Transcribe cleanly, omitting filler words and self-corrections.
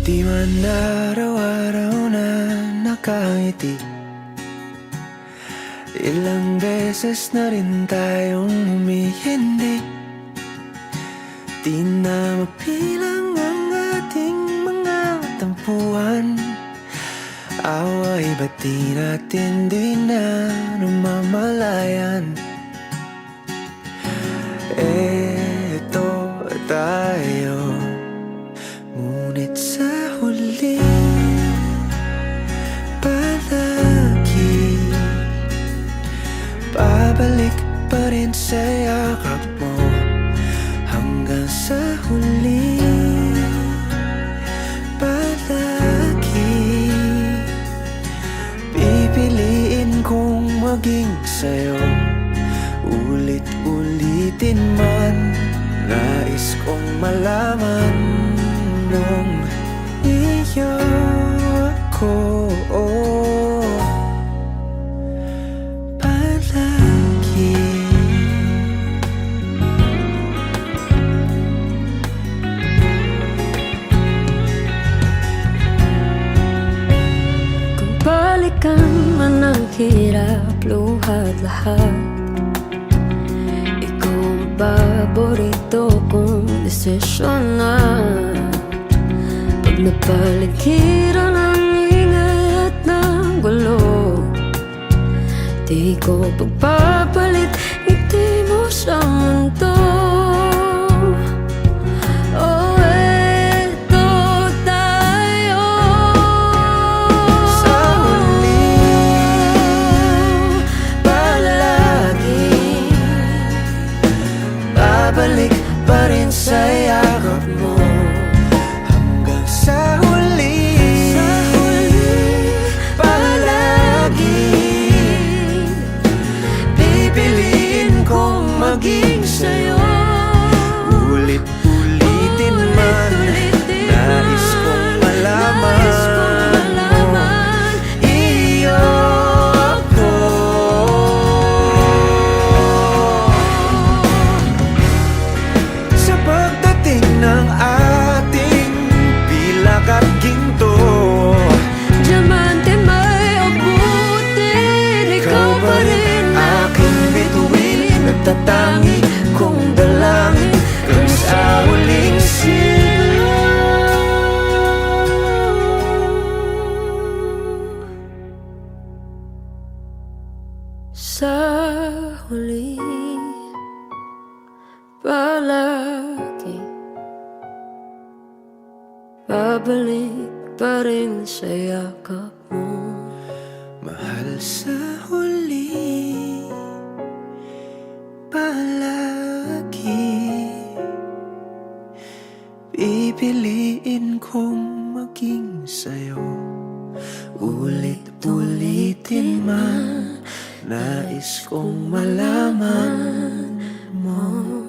Di man araw-araw na nakangiti. Ilang beses na rin tayong humihindi. Di na mapilang ang ating mga tampuhan. Away ba't di natin di na namamalayan? Eto tayo, ngunit sa huli palagi babalik pa rin sa yakap mo. Hanggang sa huli palagi pipiliin kong maging sa'yo. Ulit-ulitin man, nais kong malaman nung iyo ako palagi. Kung balikan man ang hirap, luhat lahat, paborito kong desisyon na. Pag napaligiran ang ingay at ng gulo, di ko pagpapalit ngiti mo sa mundo. Oh, eto tayo sa huli palagi babalik pa rin sa yakap mo. Hanggang sa huli palagi pipiliin kong maging sa'yo. Ulit-ulitin man, nais kong malaman iyo ako. Sa pagdating ng ating pilak at ginto, diamante may abutin, ikaw pa rin aking bituin. Nagtatangi kong dalangin kung sa huling sa huli palagi babalik pa rin sa yakap mo. mahal. Sa huli palagi pipiliin kong maging sa'yo. Ulit-ulitin man, nais kong malaman mo.